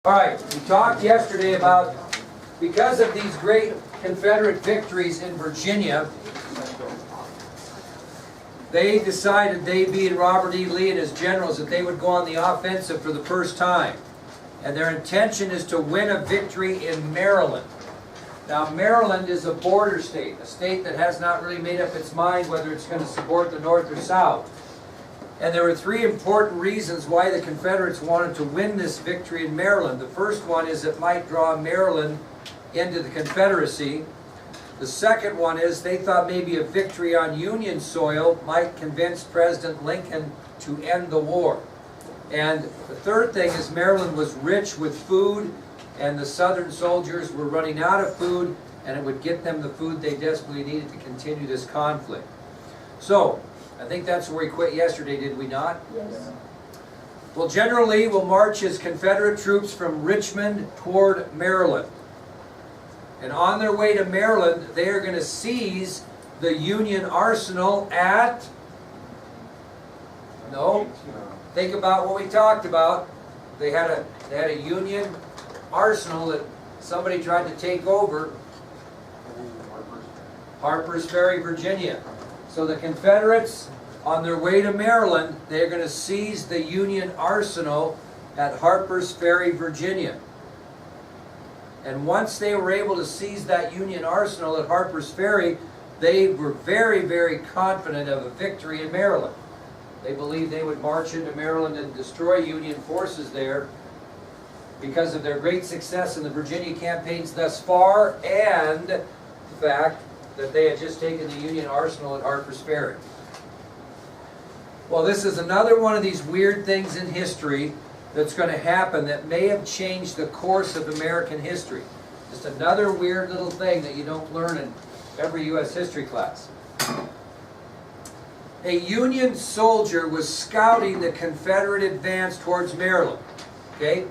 All right, we talked yesterday about, because of these great Confederate victories in Virginia, they decided, they being Robert E. Lee and his generals, that they would go on the offensive for the first time. And their intention is to win a victory in Maryland. Now, Maryland is a border state, a state that has not really made up its mind whether it's going to support the North or South. And there were three important reasons why the Confederates wanted to win this victory in Maryland. The first one is it might draw Maryland into the Confederacy. The second one is they thought maybe a victory on Union soil might convince President Lincoln to end the war. And the third thing is Maryland was rich with food, and the Southern soldiers were running out of food, and it would get them the food they desperately needed to continue this conflict. So, I think that's where we quit yesterday, did we not? Yes. Well, General Lee will march his Confederate troops from Richmond toward Maryland. And on their way to Maryland, they are going to seize the Union arsenal at... No? Think about what we talked about. They had a Union arsenal that somebody tried to take over. Harper's Ferry, Virginia. So the Confederates, on their way to Maryland, they're going to seize the Union arsenal at Harper's Ferry, Virginia. And once they were able to seize that Union arsenal at Harper's Ferry, they were very, very confident of a victory in Maryland. They believed they would march into Maryland and destroy Union forces there because of their great success in the Virginia campaigns thus far, and the fact that they had just taken the Union arsenal at Harper's Ferry. Well, this is another one of these weird things in history that's going to happen that may have changed the course of American history. Just another weird little thing that you don't learn in every U.S. history class. A Union soldier was scouting the Confederate advance towards Maryland. Okay?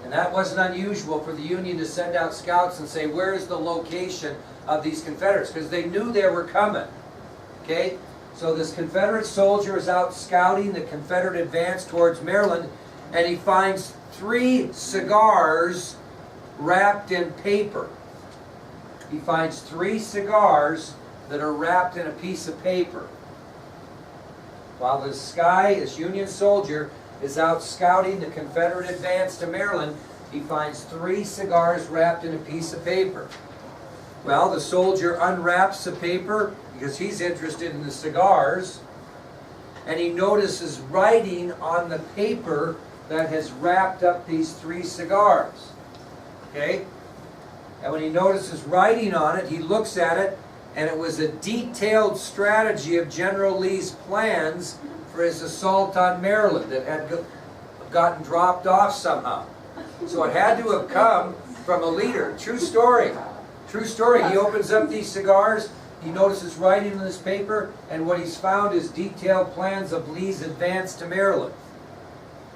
And that wasn't unusual for the Union to send out scouts and say, where is the location of these Confederates? Because they knew they were coming. Okay? So this Confederate soldier is out scouting the Confederate advance towards Maryland, and he finds 3 cigars wrapped in paper. He finds 3 cigars that are wrapped in a piece of paper. While this Union soldier is out scouting the Confederate advance to Maryland, he finds 3 cigars wrapped in a piece of paper. Well, the soldier unwraps the paper because he's interested in the cigars, and he notices writing on the paper that has wrapped up these 3 cigars. Okay? And when he notices writing on it, he looks at it, and it was a detailed strategy of General Lee's plans for his assault on Maryland that had gotten dropped off somehow. So it had to have come from a leader. True story. True story. He opens up these cigars, he notices writing on this paper, and what he's found is detailed plans of Lee's advance to Maryland.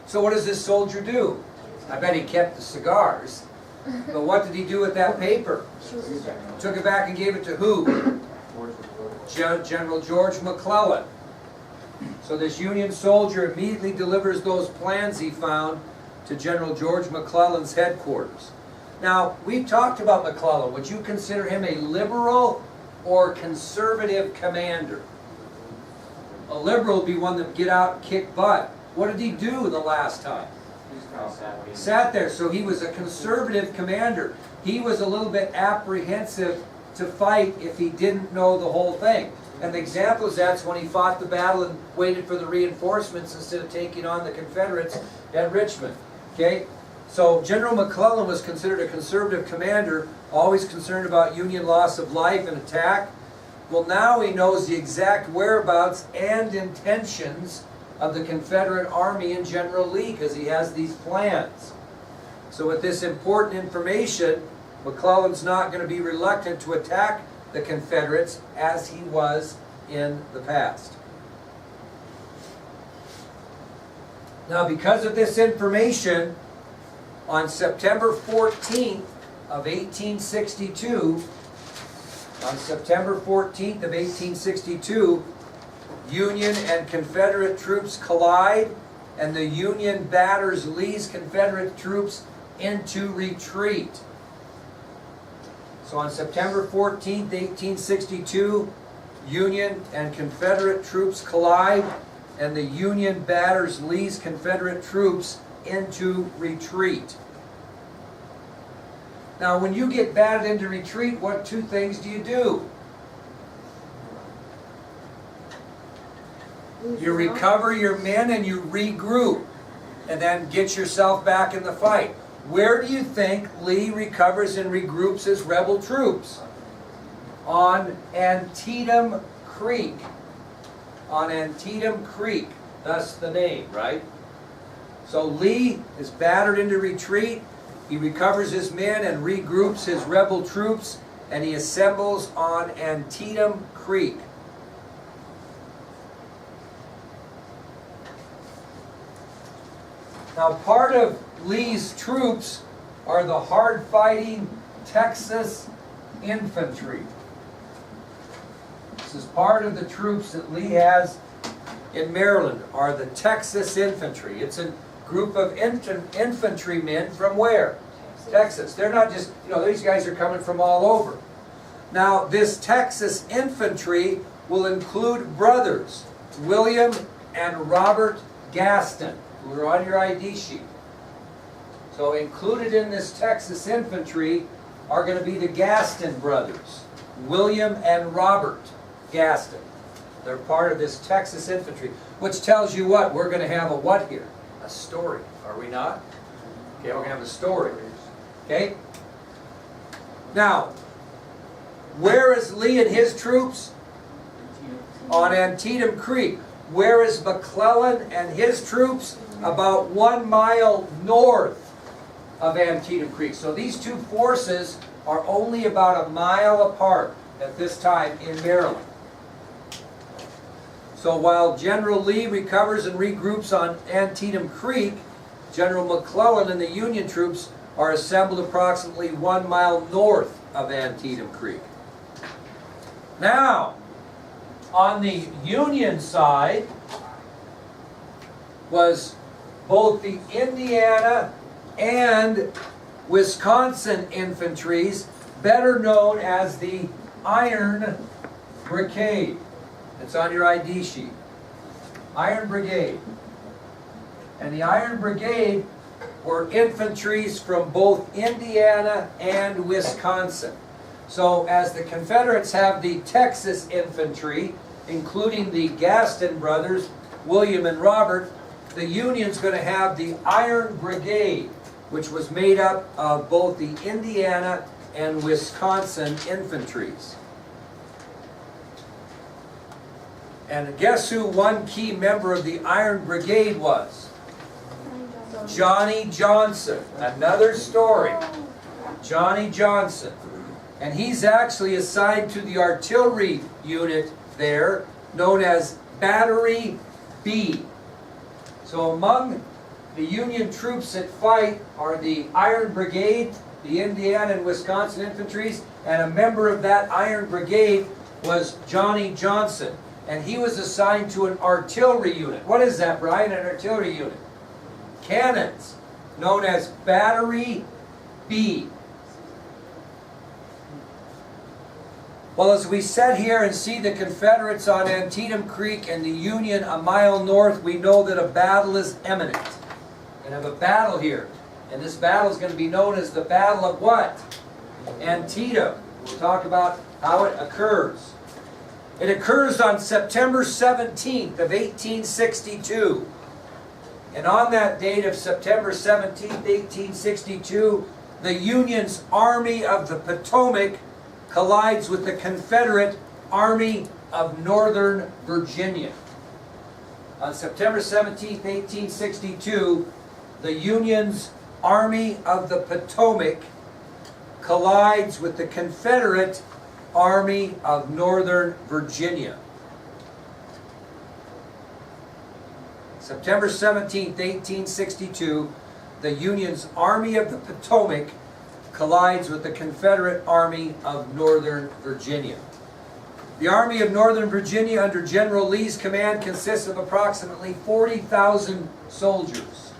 So what does this soldier do? I bet he kept the cigars. But what did he do with that paper? Took it back and gave it to who? General George McClellan. So this Union soldier immediately delivers those plans he found to General George McClellan's headquarters. Now, we've talked about McClellan. Would you consider him a liberal or conservative commander? A liberal would be one that would get out and kick butt. What did he do the last time? He sat there. So he was a conservative commander. He was a little bit apprehensive to fight if he didn't know the whole thing. And the example is that's when he fought the battle and waited for the reinforcements instead of taking on the Confederates at Richmond. Okay? So General McClellan was considered a conservative commander, always concerned about Union loss of life and attack. Well, now he knows the exact whereabouts and intentions of the Confederate Army and General Lee because he has these plans. So with this important information, McClellan's not going to be reluctant to attack the Confederates as he was in the past. Now, because of this information, on September 14th of 1862, Union and Confederate troops collide, and the Union batters Lee's Confederate troops into retreat. So on September 14th, 1862, Union and Confederate troops collide, and the Union batters Lee's Confederate troops into retreat. Now, when you get battered into retreat, what two things do? You recover your men and you regroup, and then get yourself back in the fight. Where do you think Lee recovers and regroups his rebel troops? On Antietam Creek. On Antietam Creek, thus the name, right? So Lee is battered into retreat. He recovers his men and regroups his rebel troops, and he assembles on Antietam Creek. Now, part of Lee's troops are the hard-fighting Texas Infantry. This is part of the troops that Lee has in Maryland, are the Texas Infantry. It's a group of infantrymen from where? Texas. They're not just, these guys are coming from all over. Now, this Texas Infantry will include brothers, William and Robert Gaston, who are on your ID sheet. So included in this Texas Infantry are going to be the Gaston brothers, William and Robert Gaston. They're part of this Texas Infantry, which tells you what? We're going to have a what here? A story, are we not? Okay, we're going to have a story. Okay? Now, where is Lee and his troops? On Antietam Creek. Where is McClellan and his troops? About 1 mile north of Antietam Creek. So these two forces are only about a mile apart at this time in Maryland. So while General Lee recovers and regroups on Antietam Creek, General McClellan and the Union troops are assembled approximately 1 mile north of Antietam Creek. Now, on the Union side was both the Indiana and Wisconsin infantries, better known as the Iron Brigade. It's on your ID sheet. Iron Brigade. And the Iron Brigade were infantries from both Indiana and Wisconsin. So as the Confederates have the Texas Infantry, including the Gaston brothers, William and Robert, the Union's going to have the Iron Brigade, which was made up of both the Indiana and Wisconsin infantries. And guess who one key member of the Iron Brigade was? Johnny Johnson. Another story. Johnny Johnson. And he's actually assigned to the artillery unit there, known as Battery B. So among the Union troops that fight are the Iron Brigade, the Indiana and Wisconsin infantries, and a member of that Iron Brigade was Johnny Johnson. And he was assigned to an artillery unit. What is that, Brian, an artillery unit? Cannons, known as Battery B. Well, as we sit here and see the Confederates on Antietam Creek and the Union a mile north, we know that a battle is imminent. We're going to have a battle here. And this battle is going to be known as the Battle of what? Antietam. We'll talk about how it occurs. It occurs on September 17th of 1862. And on that date of September 17th, 1862, the Union's Army of the Potomac collides with the Confederate Army of Northern Virginia. On September 17th, 1862, the Union's Army of the Potomac collides with the Confederate Army of Northern Virginia. September 17th, 1862, the Union's Army of the Potomac collides with the Confederate Army of Northern Virginia. The Army of Northern Virginia under General Lee's command consists of approximately 40,000 soldiers,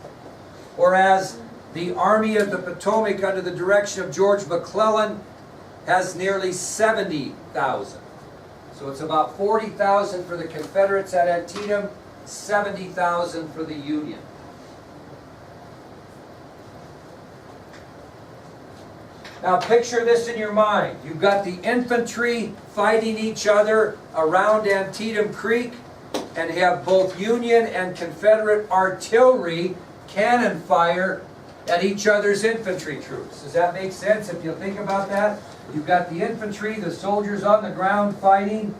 whereas The Army of the Potomac, under the direction of George McClellan, has nearly 70,000. So it's about 40,000 for the Confederates at Antietam, 70,000 for the Union. Now picture this in your mind. You've got the infantry fighting each other around Antietam Creek, and have both Union and Confederate artillery cannon fire at each other's infantry troops. Does that make sense if you think about that? You've got the infantry, the soldiers on the ground fighting,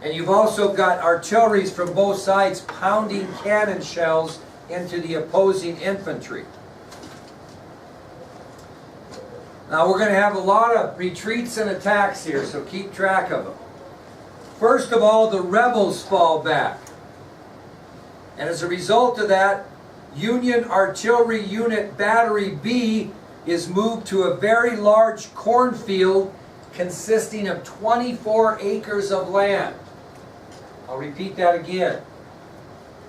and you've also got artilleries from both sides pounding cannon shells into the opposing infantry. Now we're going to have a lot of retreats and attacks here, so keep track of them. First of all, the rebels fall back. And as a result of that, Union Artillery Unit Battery B is moved to a very large cornfield consisting of 24 acres of land. I'll repeat that again.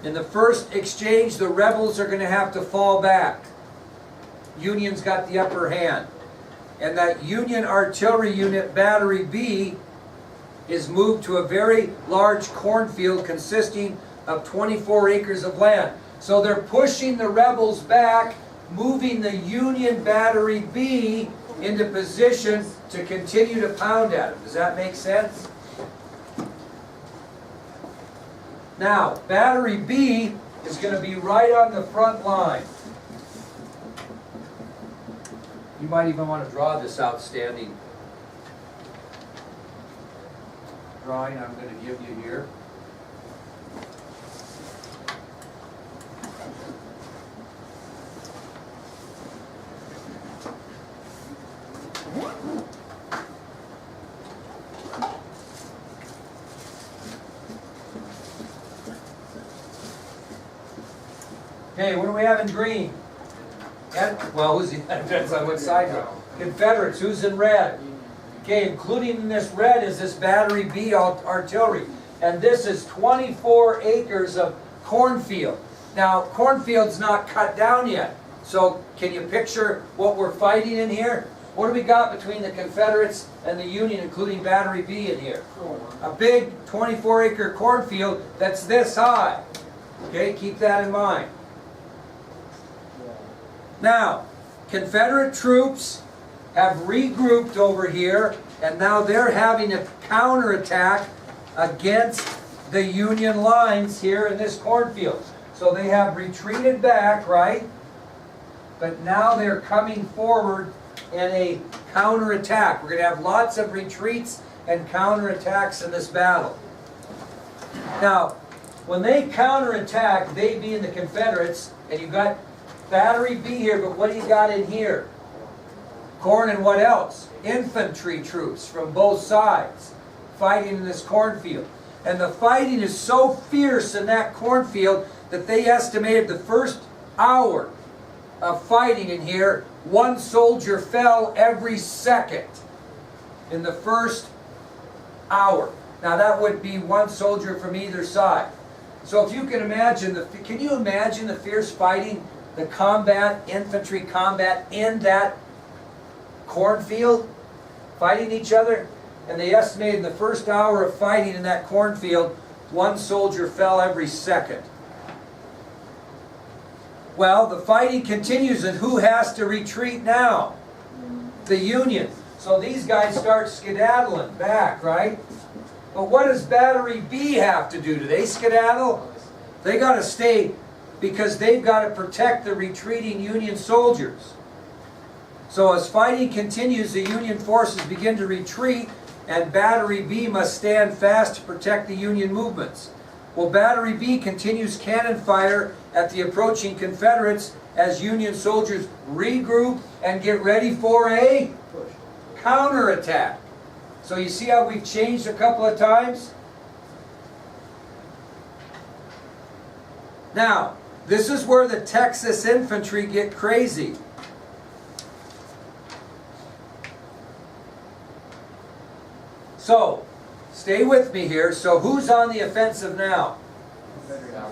In the first exchange, the rebels are going to have to fall back. Union's got the upper hand. And that Union Artillery Unit Battery B is moved to a very large cornfield consisting of 24 acres of land. So they're pushing the rebels back, moving the Union Battery B into position to continue to pound at them. Does that make sense? Now, Battery B is going to be right on the front line. You might even want to draw this outstanding drawing I'm going to give you here. Okay, what do we have in green? Well, who's depends on what side you're on. Confederates, who's in red? Okay, including in this red is this Battery B artillery. And this is 24 acres of cornfield. Now, cornfield's not cut down yet. So, can you picture what we're fighting in here? What do we got between the Confederates and the Union, including Battery B in here? A big 24-acre cornfield that's this high. Okay, keep that in mind. Now, Confederate troops have regrouped over here, and now they're having a counterattack against the Union lines here in this cornfield. So they have retreated back, right? But now they're coming forward in a counterattack. We're going to have lots of retreats and counterattacks in this battle. Now, when they counterattack, they being the Confederates, and you've got Battery B here, but what do you got in here? Corn and what else? Infantry troops from both sides fighting in this cornfield. And the fighting is so fierce in that cornfield that they estimated the first hour of fighting in here, one soldier fell every second in the first hour. Now that would be one soldier from either side. So if you can imagine, can you imagine the fierce fighting, the combat, infantry combat in that cornfield, fighting each other? And they estimated in the first hour of fighting in that cornfield, one soldier fell every second. Well, the fighting continues, and who has to retreat now? The Union. So these guys start skedaddling back, right? But what does Battery B have to do? Do they skedaddle? They got to stay because they've got to protect the retreating Union soldiers. So as fighting continues, the Union forces begin to retreat, and Battery B must stand fast to protect the Union movements. Well, Battery B continues cannon fire at the approaching Confederates as Union soldiers regroup and get ready for a counterattack. So you see how we've changed a couple of times? Now, this is where the Texas infantry get crazy. So, stay with me here. So who's on the offensive now?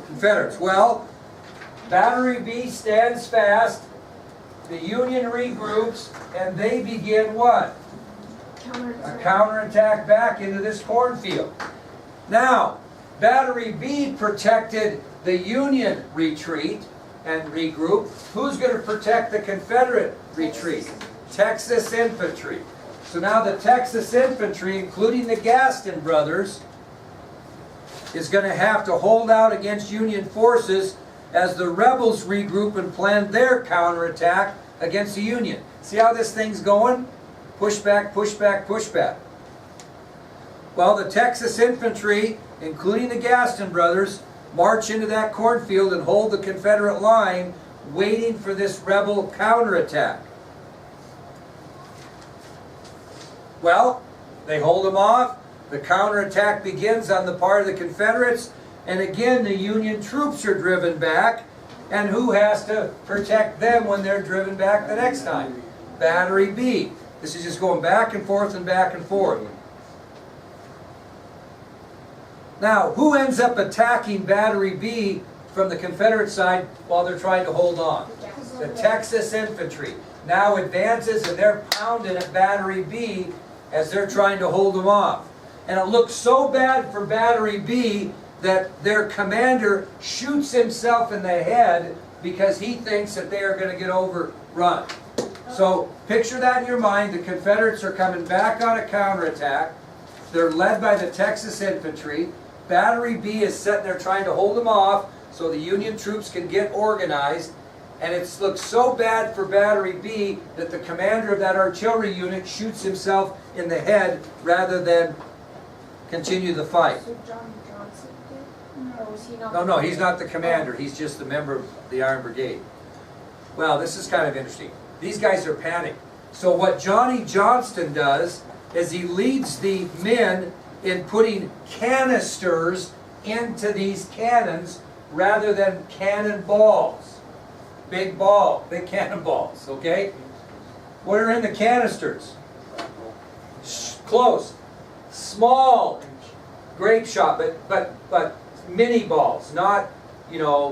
Confederates. Well, Battery B stands fast, the Union regroups, and they begin what? A counterattack back into this cornfield. Now, Battery B protected the Union retreat and regroup. Who's going to protect the Confederate retreat? Texas Infantry. So now the Texas Infantry, including the Gaston brothers, is going to have to hold out against Union forces as the rebels regroup and plan their counterattack against the Union. See how this thing's going? Push back, push back, push back. Well, the Texas Infantry, including the Gaston brothers, march into that cornfield and hold the Confederate line, waiting for this rebel counterattack. Well, they hold them off. The counterattack begins on the part of the Confederates, and again the Union troops are driven back. And who has to protect them when they're driven back the next time? Battery B. This is just going back and forth and back and forth. Now, who ends up attacking Battery B from the Confederate side while they're trying to hold on? The Texas Infantry now advances, and they're pounding at Battery B as they're trying to hold them off. And it looks so bad for Battery B that their commander shoots himself in the head because he thinks that they are going to get overrun. So picture that in your mind. The Confederates are coming back on a counterattack. They're led by the Texas Infantry. Battery B is sitting there trying to hold them off so the Union troops can get organized. And it looks so bad for Battery B that the commander of that artillery unit shoots himself in the head rather than continue the fight. So John Johnson did? Or was he not? No, he's not the commander. He's just a member of the Iron Brigade. Well, this is kind of interesting. These guys are panicked. So what Johnny Johnston does is he leads the men in putting canisters into these cannons rather than cannonballs. Big cannonballs, okay? What are in the canisters? Close. Small grape shot, but mini balls, not,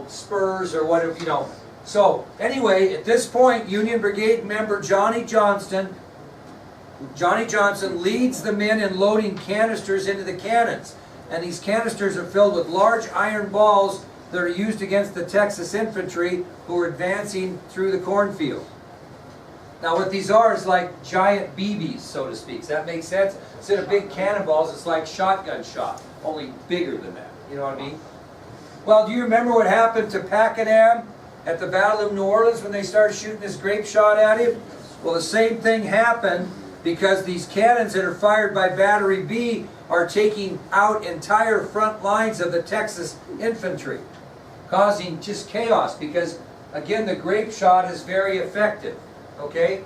spurs or whatever, So, anyway, at this point, Union Brigade member Johnny Johnson leads the men in loading canisters into the cannons. And these canisters are filled with large iron balls that are used against the Texas Infantry who are advancing through the cornfield. Now what these are is like giant BBs, so to speak. Does that make sense? Instead of big cannonballs, it's like shotgun shot, only bigger than that. You know what I mean? Well, do you remember what happened to Pakenham at the Battle of New Orleans when they started shooting this grape shot at him? Well, the same thing happened because these cannons that are fired by Battery B are taking out entire front lines of the Texas Infantry, causing just chaos because, again, the grape shot is very effective. Okay?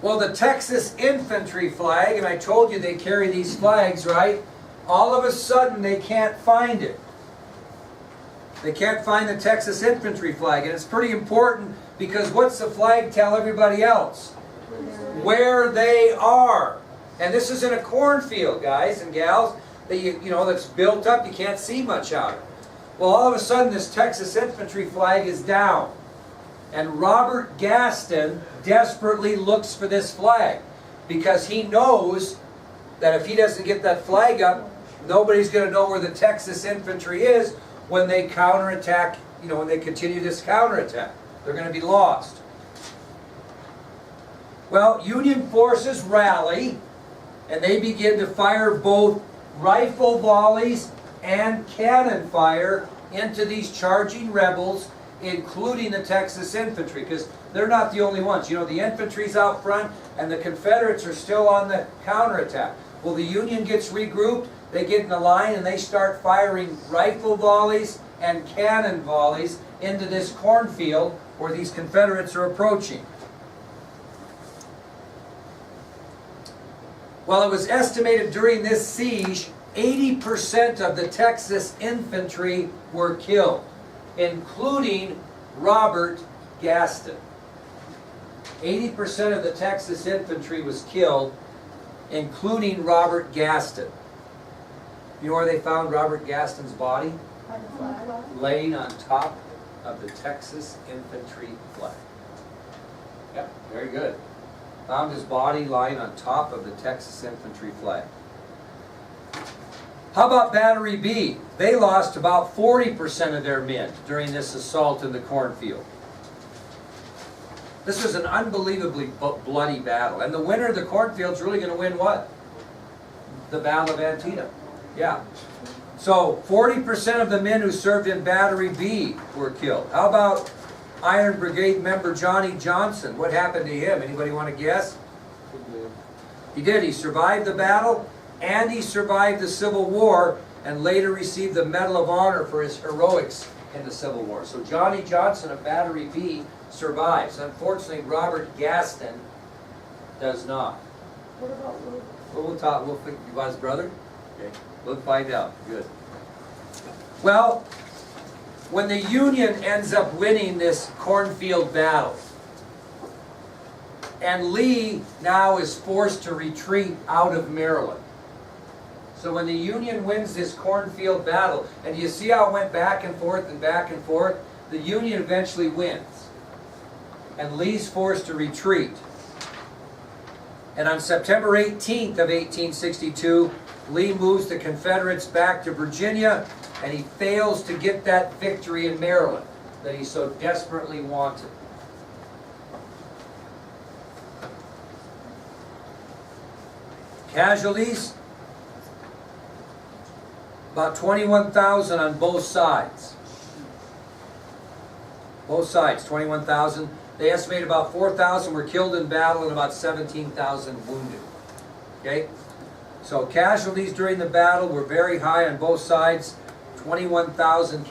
Well, the Texas Infantry flag, and I told you they carry these flags, right? All of a sudden, they can't find it. They can't find the Texas Infantry flag, and it's pretty important because what's the flag tell everybody else? Where they are. And this is in a cornfield, guys and gals, that that's built up, you can't see much out of it. Well, all of a sudden, this Texas Infantry flag is down. And Robert Gaston desperately looks for this flag because he knows that if he doesn't get that flag up, nobody's going to know where the Texas Infantry is when they counterattack, when they continue this counterattack. They're going to be lost. Well, Union forces rally, and they begin to fire both rifle volleys and cannon fire into these charging rebels, including the Texas Infantry, because they're not the only ones. The infantry's out front, and the Confederates are still on the counterattack. Well, the Union gets regrouped, they get in a line, and they start firing rifle volleys and cannon volleys into this cornfield where these Confederates are approaching. Well, it was estimated during this siege, 80% of the Texas Infantry were killed, including Robert Gaston. 80% of the Texas Infantry was killed, including Robert Gaston. You know where they found Robert Gaston's body? By the flag. Laying on top of the Texas Infantry flag. Yep, very good. Found his body lying on top of the Texas Infantry flag. How about Battery B? They lost about 40% of their men during this assault in the cornfield. This was an unbelievably bloody battle. And the winner of the cornfield's really going to win what? The Battle of Antietam. Yeah. So 40% of the men who served in Battery B were killed. How about Iron Brigade member Johnny Johnson? What happened to him? Anybody want to guess? He did. He survived the battle, and he survived the Civil War, and later received the Medal of Honor for his heroics in the Civil War. So Johnny Johnson of Battery B survives. Unfortunately, Robert Gaston does not. What about Luke? Well, we'll talk. We'll think about his brother. Okay, we'll find out. Good. Well, when the Union ends up winning this cornfield battle, and Lee now is forced to retreat out of Maryland. So when the Union wins this cornfield battle, and you see how it went back and forth and back and forth, the Union eventually wins. And Lee's forced to retreat. And on September 18th of 1862, Lee moves the Confederates back to Virginia, and he fails to get that victory in Maryland that he so desperately wanted. Casualties? About 21,000 on both sides. Both sides, 21,000. They estimate about 4,000 were killed in battle and about 17,000 wounded. Okay? So casualties during the battle were very high on both sides. 21,000